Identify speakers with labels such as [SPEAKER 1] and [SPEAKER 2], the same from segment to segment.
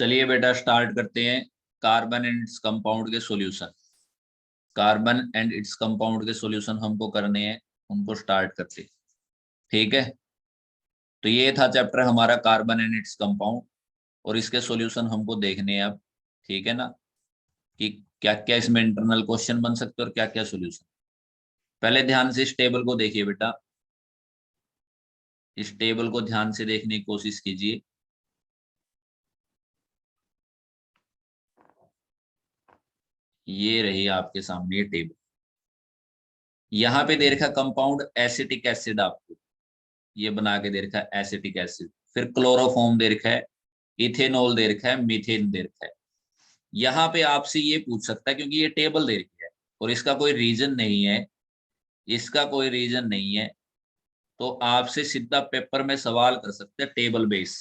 [SPEAKER 1] चलिए बेटा स्टार्ट करते हैं। कार्बन एंड इट्स कंपाउंड के solution. Carbon and its compound के सॉल्यूशन हमको करने हैं, उनको स्टार्ट करते हैं। ठीक है, तो ये था चैप्टर हमारा कार्बन एंड इट्स कंपाउंड, और इसके सॉल्यूशन हमको देखने हैं अब। ठीक है ना, कि क्या क्या इसमें इंटरनल क्वेश्चन बन सकते हैं और क्या क्या सॉल्यूशन। पहले ध्यान से इस टेबल को देखिए बेटा, इस टेबल को ध्यान से देखने की कोशिश कीजिए। ये रही आपके सामने ये टेबल। यहाँ पे दे रखा कंपाउंड एसिटिक एसिड, आपको ये बना के दे रखा है एसिटिक एसिड। फिर क्लोरोफॉर्म दे रखा है, इथेनॉल दे रखा है, मीथेन दे रखा है। यहाँ पे आपसे ये पूछ सकता है, क्योंकि ये टेबल दे रखी है और इसका कोई रीजन नहीं है, इसका कोई रीजन नहीं है, तो आपसे सीधा पेपर में सवाल कर सकते हैं टेबल बेस।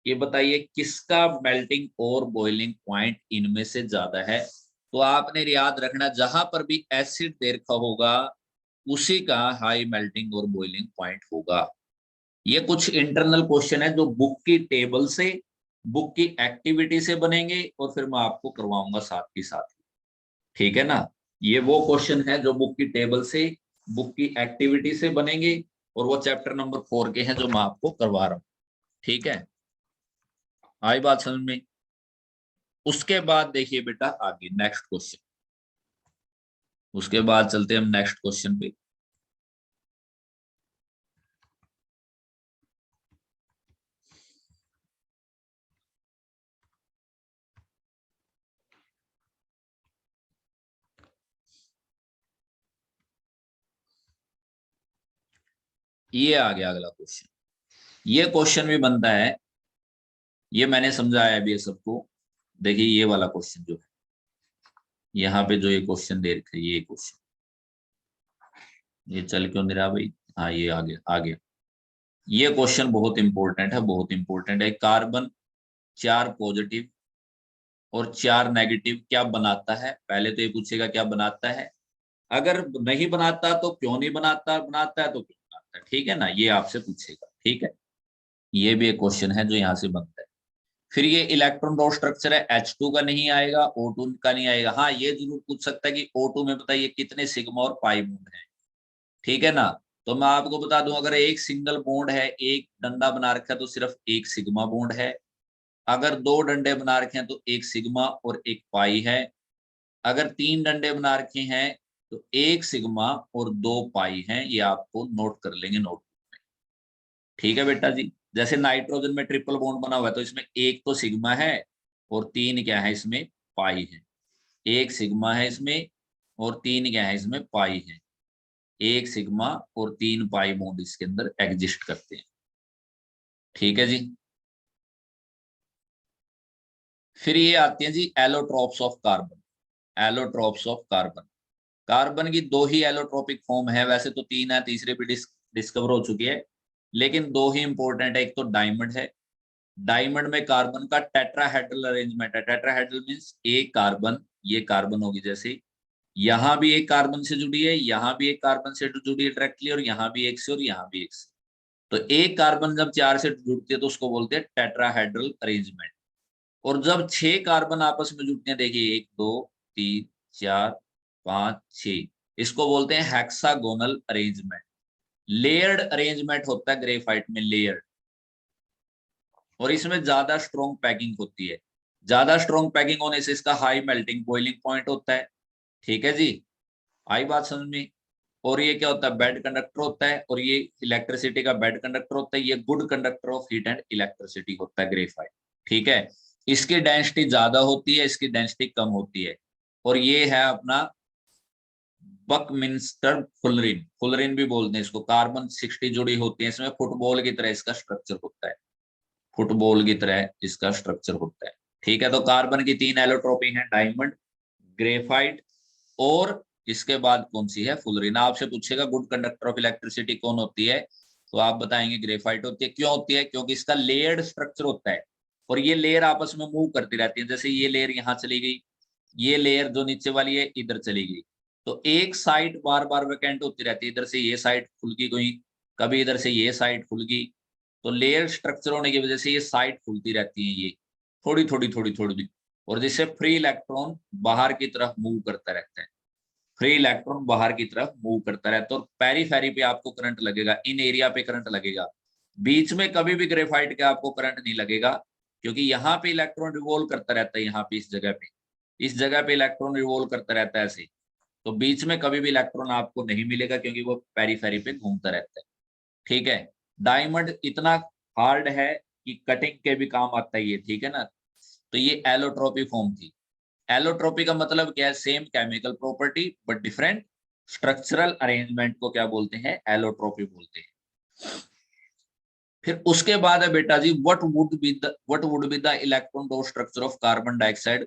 [SPEAKER 1] ये बताइए किसका मेल्टिंग और बॉइलिंग पॉइंट इनमें से ज्यादा है। तो आपने याद रखना, जहां पर भी एसिड दे रखा होगा उसी का हाई मेल्टिंग और बॉइलिंग पॉइंट होगा। ये कुछ इंटरनल क्वेश्चन है जो बुक की टेबल से, बुक की एक्टिविटी से बनेंगे, और फिर मैं आपको करवाऊंगा साथ ही साथ। ठीक है ना, ये वो क्वेश्चन है जो बुक की टेबल से, बुक की एक्टिविटी से बनेंगे, और वो चैप्टर नंबर 4 के हैं जो मैं आपको करवा रहा हूँ। ठीक है, आई बात समझ में। उसके बाद देखिए बेटा आगे नेक्स्ट क्वेश्चन, उसके बाद चलते हैं हम नेक्स्ट क्वेश्चन पे। ये आ गया अगला क्वेश्चन। ये क्वेश्चन भी बनता है, ये मैंने समझाया अभी ये सबको। देखिए ये वाला क्वेश्चन जो है, यहाँ पे जो ये क्वेश्चन दे रखे, ये क्वेश्चन, ये चल क्यों नहीं रहा भाई। हाँ ये आ गया। ये क्वेश्चन बहुत इंपॉर्टेंट है, बहुत इंपॉर्टेंट है। कार्बन 4 पॉजिटिव और 4 नेगेटिव क्या बनाता है, पहले तो ये पूछेगा क्या बनाता है। अगर नहीं बनाता तो क्यों नहीं बनाता, बनाता है तो क्यों बनाता है। ठीक है ना, ये आपसे पूछेगा। ठीक है, ये भी एक क्वेश्चन है जो यहाँ से बनता है। फिर ये इलेक्ट्रॉन डॉट स्ट्रक्चर है, H2 का नहीं आएगा, O2 का नहीं आएगा। हाँ ये जरूर पूछ सकता है कि O2 में बताइए कितने सिग्मा और पाई बॉन्ड है। ठीक है ना, तो मैं आपको बता दूं, अगर एक सिंगल बॉन्ड है, एक डंडा बना रखा है, तो सिर्फ एक सिग्मा बॉन्ड है। अगर दो डंडे बना रखे हैं तो एक सिग्मा और एक पाई है। अगर 3 डंडे बना रखे हैं तो एक सिग्मा और 2 पाई हैं। ये आपको नोट कर लेंगे नोट। ठीक है बेटा जी, जैसे नाइट्रोजन में ट्रिपल बॉन्ड बना हुआ है, तो इसमें एक तो सिग्मा है और 3 क्या है इसमें, पाई है। एक सिग्मा है इसमें और 3 क्या है इसमें, पाई है। एक सिग्मा और 3 पाई बॉन्ड इसके अंदर एग्जिस्ट करते हैं। ठीक है जी। फिर ये आती है जी allotropes of carbon. Allotropes of carbon, carbon की दो ही एलोट्रोपिक फॉर्म है, वैसे तो 3 है, तीसरे भी डिस्कवर हो चुकी है, लेकिन दो ही इंपॉर्टेंट है। एक तो डायमंड है, डायमंड में कार्बन का टेट्राहेड्रल अरेंजमेंट है। टेट्राहेड्रल मींस एक कार्बन, ये कार्बन होगी जैसे, यहाँ भी एक कार्बन से जुड़ी है, यहाँ भी एक कार्बन से जुड़ी है डायरेक्टली, और यहाँ भी एक से और यहाँ भी एक से। तो एक कार्बन जब 4 से जुड़ती है तो उसको बोलते हैं टेट्राहेड्रल अरेंजमेंट। और जब 6 कार्बन आपस में जुड़ते हैं, देखिए 1 2 3 4 5 6, इसको बोलते हैं हेक्सागोनल अरेंजमेंट। लेयर्ड अरेंजमेंट होता है ग्रेफाइट में, लेयर्ड। और इसमें ज्यादा स्ट्रॉन्ग पैकिंग होती है। ज्यादा स्ट्रॉन्ग पैकिंग होने से इसका हाई मेल्टिंग बॉइलिंग पॉइंट होता है। ठीक है जी, आई बात समझ में। और ये क्या होता है, बेड कंडक्टर होता है, और ये इलेक्ट्रिसिटी का बेड कंडक्टर होता है। ये good conductor of heat and electricity होता है ग्रेफाइट। ठीक है, इसकी डेंसिटी ज्यादा होती है, इसकी डेंसिटी कम होती है। और ये है अपना बकमिंस्टर फुलरिन, फुलरिन भी बोलते हैं इसको। कार्बन 60 जुड़ी होती है इसमें, फुटबॉल की तरह इसका स्ट्रक्चर होता है, फुटबॉल की तरह इसका स्ट्रक्चर होता है। ठीक है, तो कार्बन की 3 एलोट्रोपी हैं, डायमंड, ग्रेफाइट, और इसके बाद कौन सी है, फुलरिन। आपसे पूछेगा गुड कंडक्टर ऑफ इलेक्ट्रिसिटी कौन होती है, तो आप बताएंगे ग्रेफाइट होती है। क्यों होती है, क्योंकि इसका लेयर्ड स्ट्रक्चर होता है, और ये लेयर आपस में मूव करती रहती है। जैसे ये लेयर यहाँ चली गई, ये लेयर जो नीचे वाली है इधर चली गई, तो एक साइड बार बार वेकेंट होती रहती है। इधर से ये साइड खुल गई कोई, कभी इधर से ये साइड खुल गई। तो लेयर स्ट्रक्चर होने की वजह से ये साइड खुलती रहती है ये। थोड़ी थोड़ी थोड़ी थोड़ी, और जिससे फ्री इलेक्ट्रॉन बाहर की तरफ मूव करता रहता है, फ्री इलेक्ट्रॉन बाहर की तरफ मूव करता रहता है, और पेरीफेरी पे आपको करंट लगेगा, इन एरिया पे करंट लगेगा। बीच में कभी भी ग्रेफाइट के आपको करंट नहीं लगेगा, क्योंकि यहाँ पे इलेक्ट्रॉन रिवॉल्व करता रहता है, यहाँ पे इस जगह पे इलेक्ट्रॉन रिवॉल्व करता रहता है ऐसे। तो बीच में कभी भी इलेक्ट्रॉन आपको नहीं मिलेगा, क्योंकि वो पेरीफेरी पे घूमता रहता है। ठीक है, डायमंड इतना हार्ड है कि कटिंग के भी काम आता है ये, ठीक है ना। तो ये एलोट्रोपी फॉर्म थी। एलोट्रोपी का मतलब क्या है? Same chemical property but different structural arrangement को क्या बोलते हैं? एलोट्रोपी बोलते हैं। फिर उसके बाद है बेटा जी, what would be the electron dot structure of carbon dioxide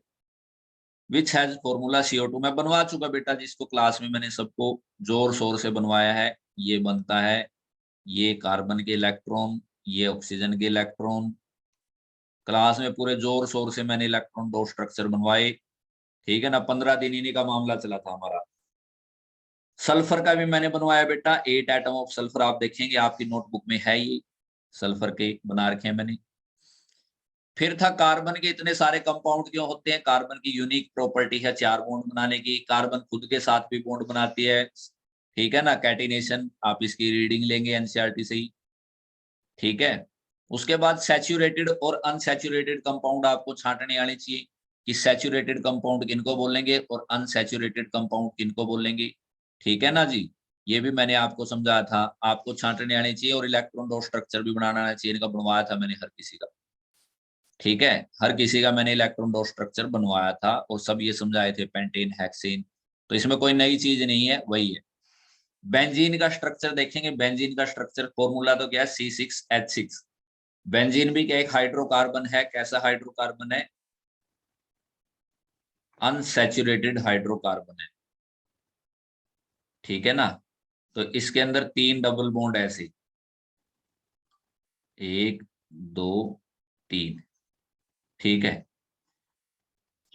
[SPEAKER 1] which has formula CO2। मैं बनवा चुका बेटा जी इसको, क्लास में मैंने सबको जोर शोर से बनवाया है। ये बनता है, ये कार्बन के इलेक्ट्रॉन, ये ऑक्सीजन के इलेक्ट्रॉन। क्लास में पूरे जोर शोर से मैंने इलेक्ट्रॉन डोर स्ट्रक्चर बनवाए, ठीक है ना। 15 दिन इन्हीं का मामला चला था हमारा। सल्फर का भी मैंने बनवाया बेटा, 8 एटम ऑफ सल्फर, आप देखेंगे आपकी नोटबुक में है ये, सल्फर के बना रखे हैं मैंने। फिर था कार्बन के इतने सारे कंपाउंड क्यों होते हैं? कार्बन की यूनिक प्रॉपर्टी है 4 बॉन्ड बनाने की। कार्बन खुद के साथ भी बॉन्ड बनाती है, ठीक है ना। कैटिनेशन आप इसकी रीडिंग लेंगे एनसीईआरटी से ही, ठीक है। उसके बाद सैचुरेटेड और अनसैचुरेटेड कंपाउंड आपको छांटने आने चाहिए, कि सैचुरेटेड कंपाउंड किनको बोलेंगे और अनसैचुरेटेड कंपाउंड किनको बोलेंगे, ठीक है ना जी। ये भी मैंने आपको समझाया था, आपको छांटने आने चाहिए, और इलेक्ट्रॉन डोर स्ट्रक्चर भी बनाना आना चाहिए। इनका बनवाया था मैंने हर किसी का, ठीक है। हर किसी का मैंने इलेक्ट्रॉन डोर स्ट्रक्चर बनवाया था, और सब ये समझाए थे, पेंटेन, हेक्सेन। तो इसमें कोई नई चीज नहीं है, वही है। बेंजीन का स्ट्रक्चर देखेंगे, बेंजीन का स्ट्रक्चर फॉर्मूला तो क्या है? C6H6। बेंजीन भी क्या एक हाइड्रोकार्बन है। कैसा हाइड्रोकार्बन है? अनसैचुरेटेड हाइड्रोकार्बन है, ठीक है ना। तो इसके अंदर 3 डबल बॉन्ड ऐसे, 1 2 3, ठीक है।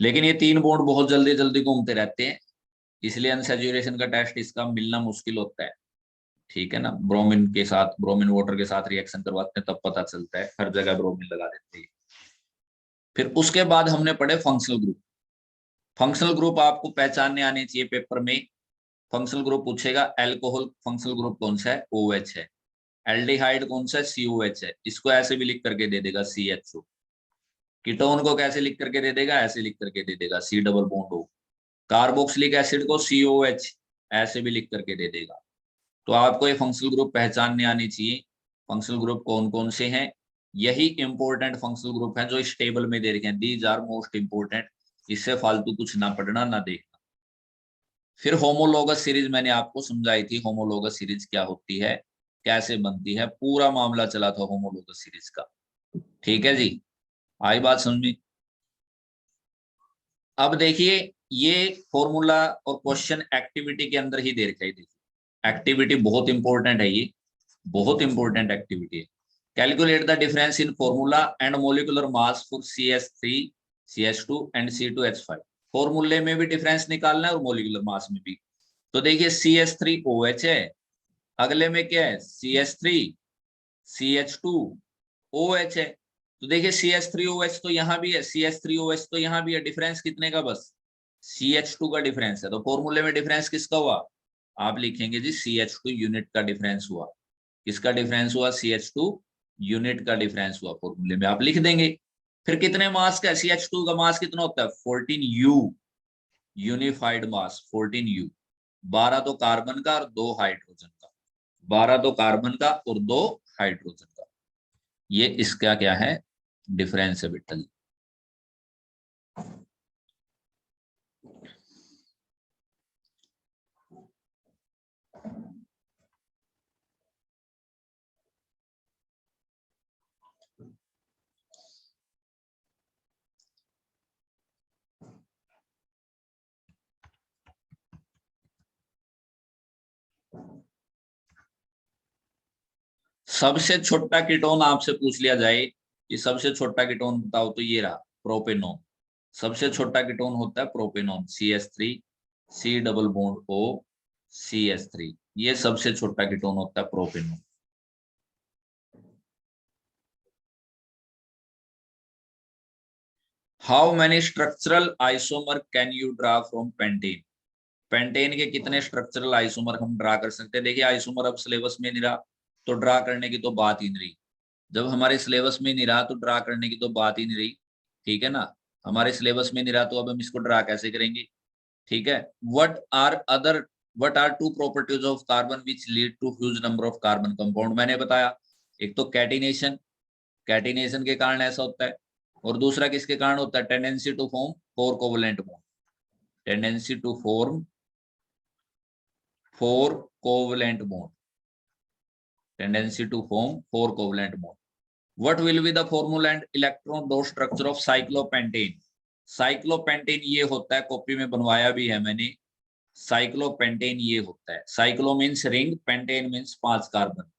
[SPEAKER 1] लेकिन ये 3 बॉन्ड बहुत जल्दी जल्दी घूमते रहते हैं, इसलिए अनसैचुरेशन का टेस्ट इसका मिलना मुश्किल होता है, ठीक है ना। ब्रोमीन के साथ, ब्रोमीन वाटर के साथ रिएक्शन करवाते हैं तब पता चलता है, हर जगह ब्रोमीन लगा देते हैं। फिर उसके बाद हमने पढ़े फंक्शनल ग्रुप। फंक्शनल ग्रुप आपको पहचानने आने चाहिए पेपर में। फंक्शनल ग्रुप पूछेगा, एल्कोहल फंक्शनल ग्रुप कौन सा है? OH है। एल्डिहाइड कौन सा है? COH है। इसको ऐसे भी लिख करके दे देगा, CHO। कीटोन को कैसे लिख करके दे देगा? ऐसे लिख करके दे देगा, C double bond O। Carboxylic acid को COH ऐसे भी लिख करके दे देगा। तो आपको ये फंक्शनल ग्रुप पहचानने आनी चाहिए। फंक्शनल ग्रुप कौन कौन से हैं? यही इंपॉर्टेंट फंक्शनल ग्रुप हैं जो इस टेबल में दे रखे हैं। These are most important. इससे फालतू कुछ ना पढ़ना ना देखना। फिर होमोलोगस सीरीज मैंने आपको समझाई थी, होमोलोगस सीरीज क्या होती है, कैसे बनती है, पूरा मामला चला था होमोलोगस सीरीज का, ठीक है जी। आई बात समझ में? अब देखिए, ये फॉर्मूला और क्वेश्चन एक्टिविटी के अंदर ही दे रखा है। देखिए एक्टिविटी बहुत इंपॉर्टेंट है, ये बहुत इंपॉर्टेंट एक्टिविटी है। Calculate the difference in formula and molecular mass for CH3 CH2 and C2H5। फॉर्मूले में भी डिफरेंस निकालना है और मोलिकुलर मास में भी। तो देखिए CH3OH है, अगले में क्या है? CH3 CH2OH है। तो देखिए CH3OH तो यहाँ भी है, CH3OH तो यहाँ भी है, डिफरेंस कितने का? बस CH2 का डिफरेंस है। तो फॉर्मूले में डिफरेंस किसका हुआ? आप लिखेंगे जी CH2 यूनिट का डिफरेंस हुआ। किसका डिफरेंस हुआ? CH2 यूनिट का डिफरेंस हुआ, फॉर्मूले में आप लिख देंगे। फिर कितने मास का? CH2 का मास कितना होता है? 14U, यूनिफाइड मास 14U। 12 तो कार्बन का और 2 हाइड्रोजन का, 12 तो कार्बन का और 2 हाइड्रोजन का। ये इसका क्या है? डिफरेंस है बेटा जी। सबसे छोटा कीटोन आपसे पूछ लिया जाए कि सबसे छोटा कीटोन बताओ, तो ये रहा, प्रोपेनॉन। सबसे छोटा कीटोन होता है propanone, CH3 C double bond O CH3। ये सबसे छोटा कीटोन होता है propanone. How many structural isomer can you draw from pentane? Pentane के कितने स्ट्रक्चरल आइसोमर हम ड्रा कर सकते हैं? देखिए आइसोमर अब सिलेबस में नहीं रहा तो ड्रा करने की तो बात ही नहीं रही। जब हमारे सिलेबस में नहीं रहा तो ड्रा करने की तो बात ही नहीं रही, ठीक है ना। हमारे सिलेबस में नहीं रहा तो अब हम इसको ड्रा कैसे करेंगे? ठीक है। What are two properties of carbon which lead to huge number of carbon compound? मैंने बताया, एक तो कैटिनेशन, कैटिनेशन के कारण ऐसा होता है, और दूसरा किसके कारण होता है? Tendency to form four covalent bond, tendency to form four covalent bond, tendency to form four covalent bond. What will be the formula and electron dot structure of cyclopentane? Cyclopentane ये होता है, कॉपी में बनवाया भी है मैंने। Cyclopentane ये होता है, cyclo means ring, pentane means 5 carbon.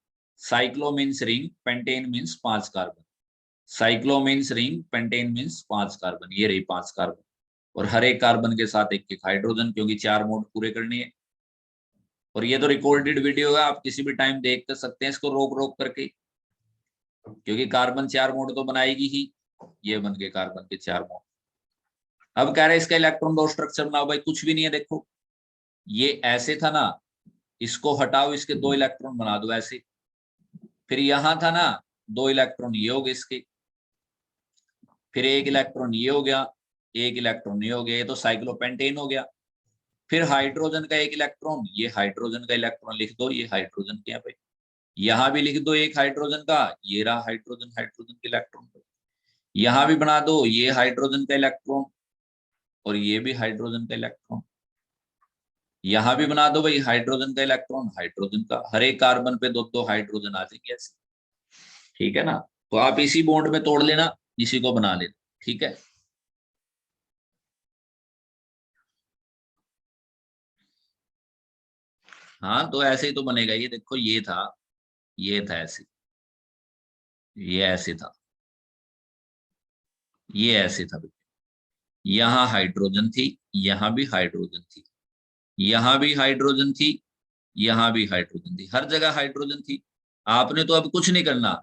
[SPEAKER 1] Cyclo means ring, pentane means 5 carbon. Cyclo means ring, pentane means 5 carbon. ये रही 5 कार्बन, और हर एक कार्बन के साथ एक एक हाइड्रोजन, क्योंकि 4 मोड पूरे करने हैं। और ये तो रिकॉर्डेड वीडियो है, आप किसी भी टाइम देख कर सकते हैं इसको रोक रोक करके, क्योंकि कार्बन 4 मोड तो बनाएगी ही। ये बन गए कार्बन के 4 मोड। अब कह रहे हैं इसका इलेक्ट्रॉन डॉट स्ट्रक्चर बनाओ। भाई कुछ भी नहीं है, देखो ये ऐसे था ना, इसको हटाओ, इसके 2 इलेक्ट्रॉन बना दो ऐसे। फिर यहां था ना, 2 इलेक्ट्रॉन ये हो गए इसके, फिर 1 इलेक्ट्रॉन ये हो गया, 1 इलेक्ट्रॉन ये हो गया, ये तो साइक्लोपेंटेन हो गया। फिर हाइड्रोजन का 1 इलेक्ट्रॉन, ये हाइड्रोजन का इलेक्ट्रॉन लिख दो, ये हाइड्रोजन के यहाँ पे। यहाँ भी लिख दो 1 हाइड्रोजन का, ये रहा हाइड्रोजन, हाइड्रोजन के इलेक्ट्रॉन। यहाँ भी बना दो, ये हाइड्रोजन का इलेक्ट्रॉन और ये भी हाइड्रोजन का इलेक्ट्रॉन। यहाँ भी बना दो भाई हाइड्रोजन का इलेक्ट्रॉन, हाइड्रोजन का। हर एक कार्बन पे 2 हाइड्रोजन आ जाएंगे ऐसे, ठीक है ना। तो आप इसी बॉन्ड में तोड़ लेना, इसी को बना लेना, ठीक है। हाँ तो ऐसे ही तो बनेगा ये, देखो ये था ऐसे, ये ऐसे था, ये ऐसे था। यहाँ हाइड्रोजन थी, यहाँ भी हाइड्रोजन थी, यहाँ भी हाइड्रोजन थी, यहाँ भी हाइड्रोजन थी, हर जगह हाइड्रोजन थी। आपने तो अब कुछ नहीं करना,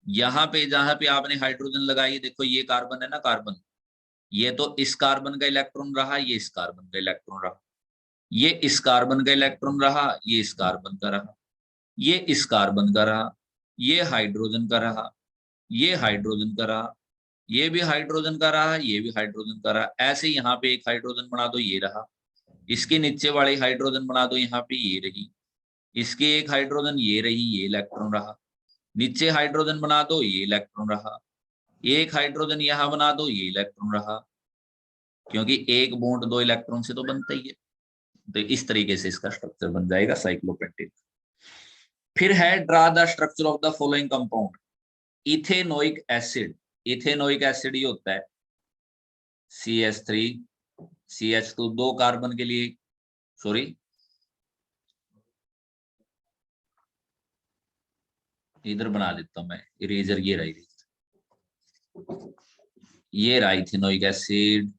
[SPEAKER 1] यहाँ पे जहां पे आपने हाइड्रोजन लगाई, देखो ये कार्बन है ना, कार्बन, ये तो इस कार्बन का इलेक्ट्रॉन रहा, ये इस कार्बन का इलेक्ट्रॉन रहा, ये इस कार्बन का इलेक्ट्रॉन रहा, ये इस कार्बन का रहा, ये इस कार्बन का रहा, ये हाइड्रोजन का रहा, ये हाइड्रोजन का रहा, ये भी हाइड्रोजन का रहा, ये भी हाइड्रोजन का रहा। ऐसे यहाँ पे एक हाइड्रोजन बना दो, ये रहा। इसके नीचे वाली हाइड्रोजन बना दो, यहाँ पे ये रही। इसके एक हाइड्रोजन ये रही, ये इलेक्ट्रॉन रहा। नीचे हाइड्रोजन बना दो, ये इलेक्ट्रॉन रहा। एक हाइड्रोजन यहाँ बना दो, ये इलेक्ट्रॉन रहा, क्योंकि एक बॉन्ड 2 इलेक्ट्रॉन से तो बनता ही है। तो इस तरीके से इसका स्ट्रक्चर बन जाएगा साइक्लोपेंटेन। फिर है draw the structure of the following compound. Ethanoic acid, ethanoic acid ये होता है CH3 CH2, 2 कार्बन के लिए, सॉरी इधर बना देता हूं मैं इरेजर, ये रहा इरेजर, ये रहा ethanoic acid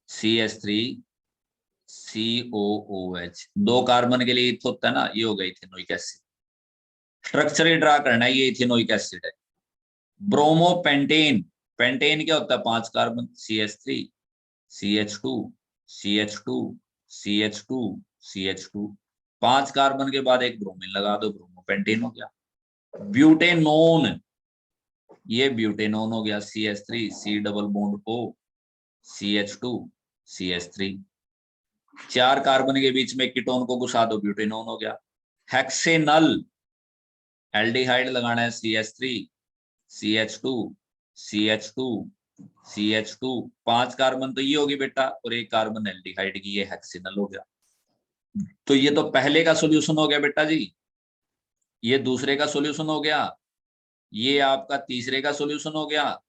[SPEAKER 1] CH3 COOH, 2 carbon के लिए इथ होता है ना, ये हो गया इथेनोइक एसिड। स्ट्रक्चर ही ड्रा करना है, ये इथेनोइक एसिड है। ब्रोमोपेंटेन, पेंटेन क्या होता है? 5 carbon, CH3 CH2 CH2 CH2 CH2, 5 carbon के बाद एक ब्रोमीन लगा दो, ब्रोमोपेंटेन हो गया। ब्यूटेनोन, ये ब्यूटेनोन हो गया, CH3 C double bond O CH2 CH3, 4 carbon के बीच में कीटोन को घुसा दो, ब्यूटेनोन हो गया। हेक्सेनल, एल्डिहाइड लगाना है, CH3 CH2 CH2 CH2, 5 carbon तो ये होगी बेटा, और एक कार्बन एल्डिहाइड की, ये हेक्सेनल हो गया। तो ये तो पहले का सॉल्यूशन हो गया बेटा जी, ये दूसरे का सॉल्यूशन हो गया, ये आपका तीसरे का सॉल्यूशन हो गया,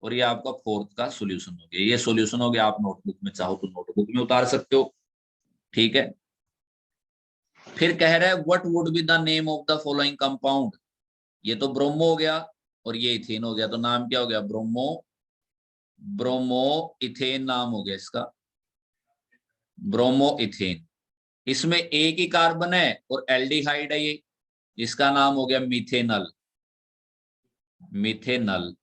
[SPEAKER 1] और ये आपका फोर्थ का सॉल्यूशन हो गया। ये सॉल्यूशन हो गया, आप नोटबुक में चाहो तो नोटबुक में उतार सकते हो, ठीक है। फिर कह रहा है what would be the name of the following compound. ये तो ब्रोमो हो गया और ये इथेन हो गया, तो नाम क्या हो गया? ब्रोमो, ब्रोमो इथेन नाम हो गया इसका, ब्रोमो इथेन। इसमें एक ही कार्बन है और एल्डिहाइड है ये, इसका नाम हो गया मिथेनल, मिथेनल।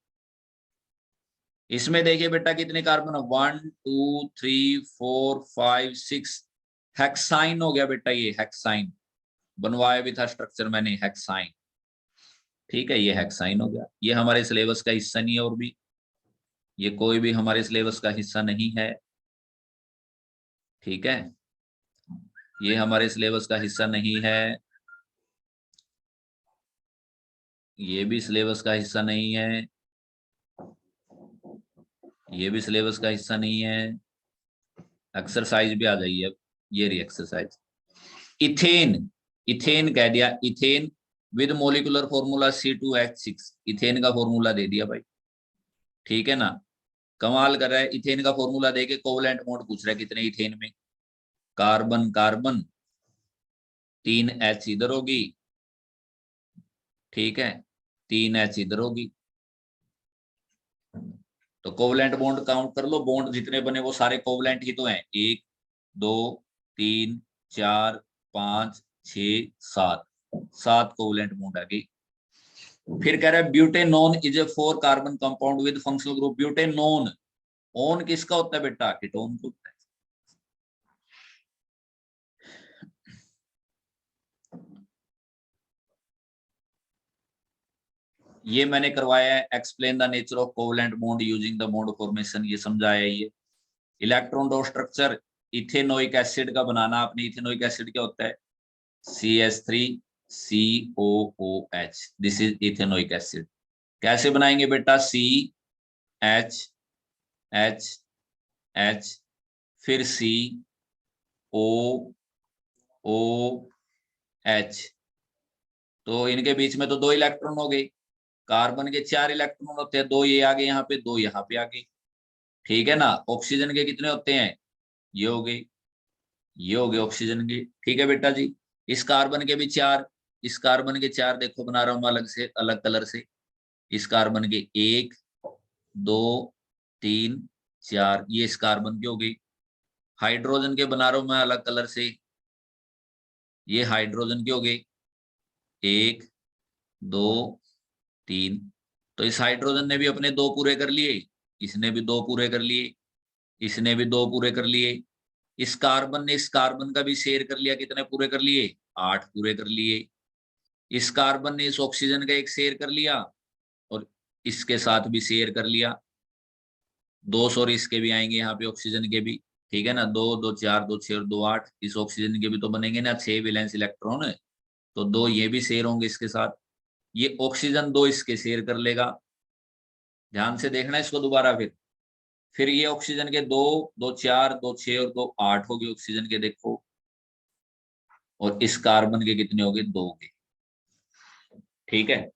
[SPEAKER 1] इसमें देखिए बेटा कितने कार्बन, 1 2 3 4 5 6, हेक्साइन हो गया बेटा, ये हेक्साइन बनवाया भी था स्ट्रक्चर मैंने, हेक्साइन। ठीक है, ये हेक्साइन हो गया। ये हमारे सिलेबस का हिस्सा नहीं है, और भी ये कोई भी हमारे सिलेबस का हिस्सा नहीं है। ठीक है, ये हमारे सिलेबस का हिस्सा नहीं है, ये भी सिलेबस का हिस्सा नहीं है, ये भी सिलेबस का हिस्सा नहीं है। एक्सरसाइज भी आ जाइए अब, ये रही एक्सरसाइज। इथेन, इथेन कह दिया, ethane with molecular formula C2H6, ethane का फॉर्मूला दे दिया भाई। ठीक है ना, कमाल कर रहा है। इथेन का फॉर्मूला देके कोवलेंट बॉन्ड पूछ रहा है कितने इथेन में, कार्बन कार्बन, 3H इधर होगी, ठीक है, 3H इधर होगी। तो कोवलेंट बॉन्ड काउंट कर लो, बॉन्ड जितने बने वो सारे कोवलेंट ही तो हैं, 1 2 3 4 5 6 7, 7 कोवलेंट बॉन्ड आ गई। फिर कह रहा है butanone is a 4 carbon compound with functional group. Butanone, own किसका होता है बेटा, कीटोन का होता है। ये मैंने करवाया है, explain the nature of covalent bond using the bond formation, ये समझाया है। ये electron dope structure ethanoic acid का बनाना, अपने इथेनोइक एसिड क्या होता है, CH3COOH, this is ethanoic acid. कैसे बनाएंगे बेटा, CHHH, फिर COOH, तो इनके बीच में तो 2 इलेक्ट्रॉन हो गए। कार्बन के 4 इलेक्ट्रॉन होते हैं, 2 ये आ गए यहाँ पे, 2 यहाँ पे आ गए। ठीक है ना, ऑक्सीजन के कितने होते हैं, ये हो गए, ये हो गए ऑक्सीजन के। ठीक है बेटा जी, इस कार्बन के भी 4, इस कार्बन के 4 देखो बना रहा हूं अलग से, अलग कलर से। इस कार्बन के 1 2 3 4, ये इस कार्बन की हो गई। हाइड्रोजन के बना रहा हूं मैं अलग कलर से, ये हाइड्रोजन की हो गई, 1 2 3। तो इस हाइड्रोजन ने भी अपने 2 पूरे कर लिए, इसने भी 2 पूरे कर लिए, इसने भी 2 पूरे कर लिए। इस कार्बन ने इस कार्बन का भी शेयर कर लिया, कितने पूरे कर लिए, 8 पूरे कर लिए। इस कार्बन ने इस ऑक्सीजन का एक शेयर कर लिया, और इसके साथ भी शेयर कर लिया। 2 सौर इसके भी आएंगे यहाँ पे, ऑक्सीजन के भी। ठीक है ना, 2 2 4 2 6 और 2 8, इस ऑक्सीजन के भी तो बनेंगे ना 6 वैलेंस इलेक्ट्रॉन, तो 2 ये भी शेयर होंगे इसके साथ। ये ऑक्सीजन 2 इसके शेयर कर लेगा, ध्यान से देखना इसको दोबारा। फिर ये ऑक्सीजन के 2 2 4 2 6 और 2 8 हो गए ऑक्सीजन के, देखो। और इस कार्बन के कितने हो गए, 2 के। ठीक है,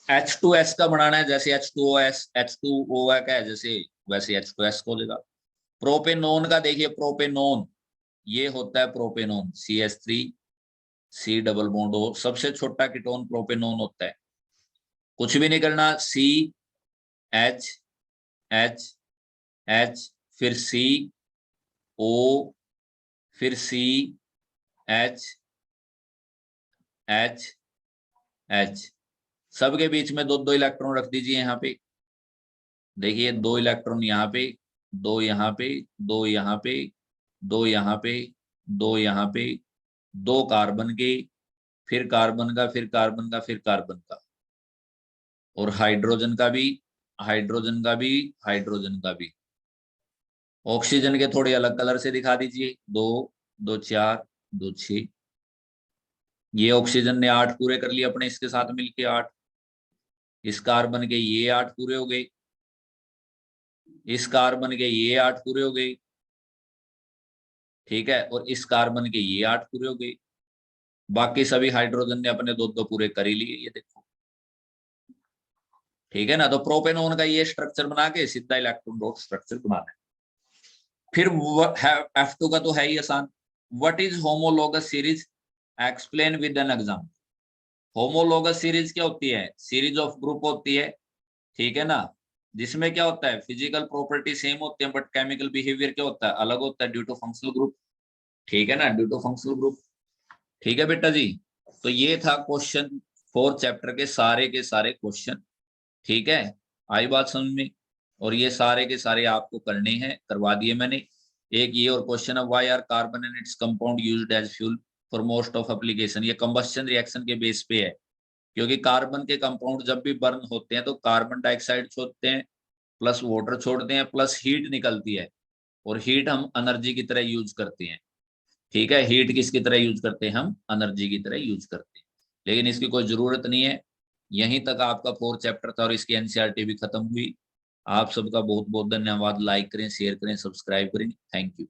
[SPEAKER 1] H2S का बनाना है, जैसे H2OS H2O का है जैसे, वैसे H2S को लेगा। प्रोपेनोन का देखिए, प्रोपेनोन ये होता है propanone, CH3C double bond O, सबसे छोटा कीटोन प्रोपेनोन होता है। कुछ भी नहीं करना, CHHH, फिर CO, फिर CHH, सबके बीच में 2 2 इलेक्ट्रॉन रख दीजिए यहाँ पे। देखिए 2 इलेक्ट्रॉन यहाँ पे, 2 यहाँ पे, 2 यहाँ पे, 2 यहाँ पे, 2 यहाँ पे, 2 कार्बन के, फिर कार्बन का, फिर कार्बन का, फिर कार्बन का, और हाइड्रोजन का भी, हाइड्रोजन का भी, हाइड्रोजन का भी। ऑक्सीजन के थोड़े अलग कलर से दिखा दीजिए, 2 2 4 2 6। ये ऑक्सीजन ने 8 पूरे कर लिए अपने इसके साथ मिलके, 8। इस कार्बन के ये 8 पूरे हो गए, इस कार्बन के ये 8 पूरे हो गए। ठीक है, और इस कार्बन के ये 8 पूरे हो गए। बाकी सभी हाइड्रोजन ने अपने 2 2 पूरे कर ही लिए, ये देखो। ठीक है ना, तो प्रोपेनोन का ये स्ट्रक्चर बना के सीधा इलेक्ट्रॉन डॉट स्ट्रक्चर बनाना है। फिर F2 का तो है ही आसान। What is homologous series, explain with an example. Homologous series क्या होती है, सीरीज ऑफ ग्रुप होती है। ठीक है ना, जिसमें क्या होता है, फिजिकल प्रॉपर्टी सेम होती है, बट केमिकल बिहेवियर क्या होता है, अलग होता है, ड्यू टू फंक्शनल ग्रुप। ठीक है ना, ड्यू टू फंक्शनल ग्रुप। ठीक है बेटा जी, तो ये था क्वेश्चन 4 चैप्टर के सारे क्वेश्चन। ठीक है, आई बात समझ में। और ये सारे के सारे आपको करने हैं, करवा दिए मैंने। एक ये और क्वेश्चन है, why are carbon and its compound used as fuel for most of application. ये कंबस्शन रिएक्शन के बेस पे है, क्योंकि कार्बन के कंपाउंड जब भी बर्न होते हैं तो कार्बन डाइऑक्साइड छोड़ते हैं, प्लस वाटर छोड़ते हैं, प्लस हीट निकलती है, और हीट हम एनर्जी की तरह यूज करते हैं। ठीक है, हीट किसकी तरह यूज करते हैं, हम एनर्जी की तरह यूज करते हैं। लेकिन इसकी कोई जरूरत नहीं है। यहीं तक आपका 4 चैप्टर था और इसकी एनसीईआरटी भी खत्म हुई। आप सबका बहुत बहुत धन्यवाद। लाइक करें, शेयर करें, सब्सक्राइब करें। Thank you.